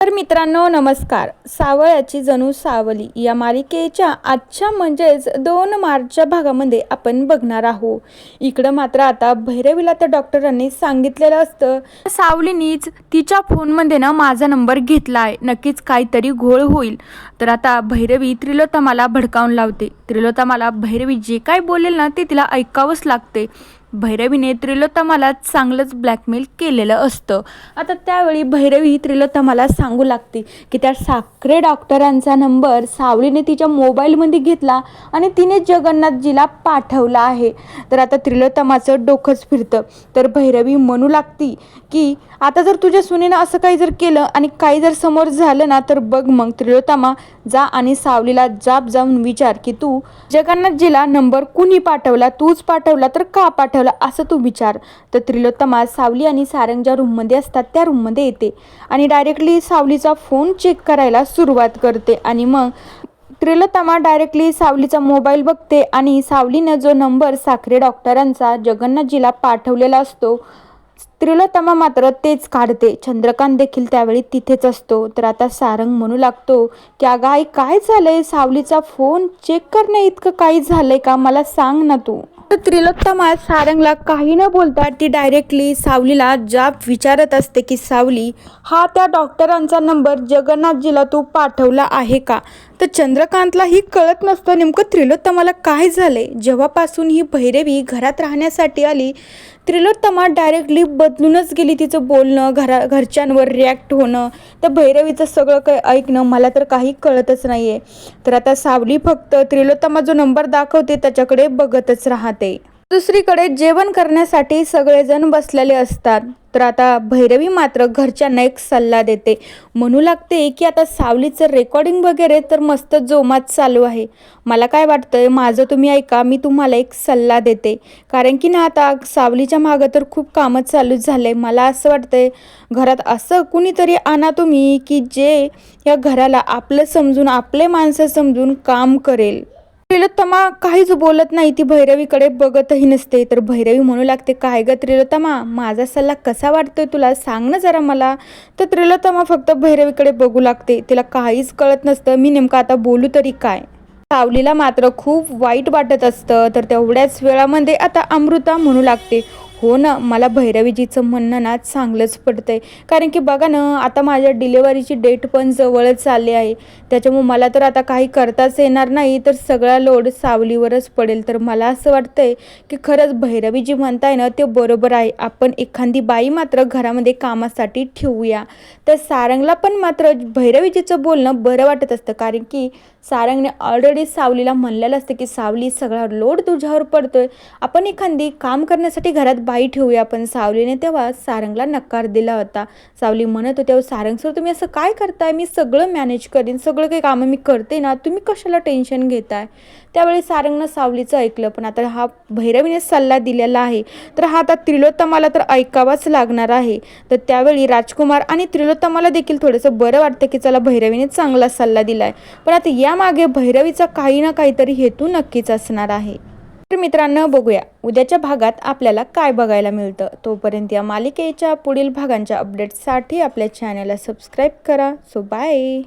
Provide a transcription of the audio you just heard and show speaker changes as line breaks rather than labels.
तर मित्रांनो नमस्कार. सावळ्याची जणू सावली या मालिकेच्या आजच्या म्हणजेच 2 मार्चच्या भागामध्ये आपण बघणार आहोत. इकडं मात्र आता भैरवीला त्या डॉक्टरांनी सांगितलेलं असतं सावलीनीच तिच्या फोनमध्ये ना माझा नंबर घेतला आहे, नक्कीच काहीतरी घोळ होईल. तर आता भैरवी त्रिलोत्तमाला भडकावून लावते. त्रिलोत्तमाला भैरवी जे काय बोलेल ना ते तिला ऐकावंच लागते. भैरवीने त्रिलोत्तमाला चांगलंच ब्लॅकमेल केलेलं असतं. आता त्यावेळी भैरवी त्रिलोत्तमाला सांगू लागते की त्या साखरे डॉक्टरांचा नंबर सावलीने तिच्या मोबाईलमध्ये घेतला आणि तिने जगन्नाथजीला पाठवला आहे. तर आता त्रिलोत्तमाचं डोकंच फिरतं. तर भैरवी म्हणू लागती की आता जर तुझ्या सुनेनं असं काही जर केलं आणि काही जर समोर झालं ना तर बघ मग त्रिलोत्तमा जा आणि सावलीला जाऊन विचार की तू जगन्नाथजीला नंबर कुणी पाठवला, तूच पाठवला तर का पाठवला असं तू विचार. तर त्रिलोत्तमा सावली आणि सारंग ज्या रूममध्ये असतात त्या रूममध्ये येते आणि डायरेक्टली सावलीचा फोन चेक करायला सुरुवात करते. आणि मग त्रिलोत्तमा डायरेक्टली सावलीचा मोबाईल बघते आणि सावलीनं जो नंबर साखरे डॉक्टरांचा जगन्नाथजीला पाठवलेला असतो त्रिलोत्तमा मात्र तेच काढते. चंद्रकांत देखील त्यावेळी तिथेच असतो. तर आता सारंग म्हणू लागतो की अगं आई काय झालंय, सावलीचा फोन चेक करण्या इतकं काही झालंय का, मला सांग ना तू. तर त्रिलोत्तमा सारंगला काही न बोलता ती डायरेक्टली सावलीला जाब विचारत असते की सावली हा त्या डॉक्टरांचा नंबर जगन्नाथजीला तू पाठवला आहे का. तर चंद्रकांतला ही कळत नसतं नेमकं त्रिलोत्तमाला काय झाले. जेव्हापासून ही भैरवी घरात राहण्यासाठी आली त्रिलोत्तमा डायरेक्टली बदलूनच गेली. तिचं बोलणं, घरच्यांवर रिॲक्ट होणं, तर भैरवीचं सगळं काही ऐकणं मला तर काही कळतच नाही आहे. तर आता सावली फक्त त्रिलोत्तमा जो नंबर दाखवते त्याच्याकडे बघतच राहते. दुसरीकडे जेवण करण्यासाठी सगळेजण बसलेले असतात. तर आता भैरवी मात्र घरच्यांना एक सल्ला देते. म्हणू लागते की आता सावलीचं रेकॉर्डिंग वगैरे तर मस्त जोमात चालू आहे. मला काय वाटतंय माझं तुम्ही ऐका, मी तुम्हाला एक सल्ला देते. कारण की ना आता सावलीच्या मागं तर खूप कामं चालू झाले. मला असं वाटतंय घरात असं कुणीतरी आणा तुम्ही की जे या घराला आपलं समजून, आपले माणसं समजून काम करेल. त्रिलोत्तमा काहीच बोलत नाही, ती भैरवीकडे बघतही नसते. तर भैरवी म्हणू लागते काय ग त्रिलोत्तमा, माझा सल्ला कसा वाटतोय तुला, सांग ना जरा मला. तर त्रिलोत्तमा फक्त भैरवीकडे बघू लागते. तिला काहीच कळत नसतं मी नेमकं आता बोलू तरी काय. सावलीला मात्र खूप वाईट वाटत असतं. तर तेवढ्याच वेळामध्ये आता अमृता म्हणू लागते हो ना, मला भैरवीजीचं म्हणणं ना चांगलंच पडतंय. कारण की बघा ना आता माझ्या डिलेवरीची डेट पण जवळच आली आहे. त्याच्यामुळे मला तर आता काही करताच येणार नाही, तर सगळा लोड सावलीवरच पडेल. तर मला असं वाटतंय की खरंच भैरवीजी म्हणताय ना ते बरोबर आहे. आपण एखादी बाई मात्र घरामध्ये कामासाठी ठेवूया. तर सारंगला पण मात्र भैरवीजीचं बोलणं बरं वाटत असतं. कारण की सारंगने ऑलरेडी सावलीला म्हणलेलं असतं की सावली सगळा लोड तुझ्यावर पडतोय, आपण एखादी काम करण्यासाठी घरात बाई ठेवूया. पण सावलीने तेव्हा सारंगला नकार दिला होता. सावली म्हणत होती सारंग सर तुम्ही असं काय करताय, मी सगळं मॅनेज करीन, सगळं काही कामं मी करते ना, तुम्ही कशाला टेन्शन घेताय. त्यावेळी सारंगनं सावलीचं ऐकलं. पण आता हा भैरवीने सल्ला दिलेला आहे तर हा आता त्रिलोत्तमाला तर ऐकावाच लागणार आहे. तर त्यावेळी राजकुमार आणि त्रिलोत्तमाला देखील थोडंसं बरं वाटतं की चला भैरवीने चांगला सल्ला दिलाय. पण आता यामागे भैरवीचा काही ना काहीतरी हेतू नक्कीच असणार आहे. तर मित्रांनो बघूया उद्याच्या भागात आपल्याला काय बघायला मिळतं. तोपर्यंत या मालिकेच्या पुढील भागांच्या अपडेट्ससाठी आपल्या चॅनलला सबस्क्राईब करा. So bye.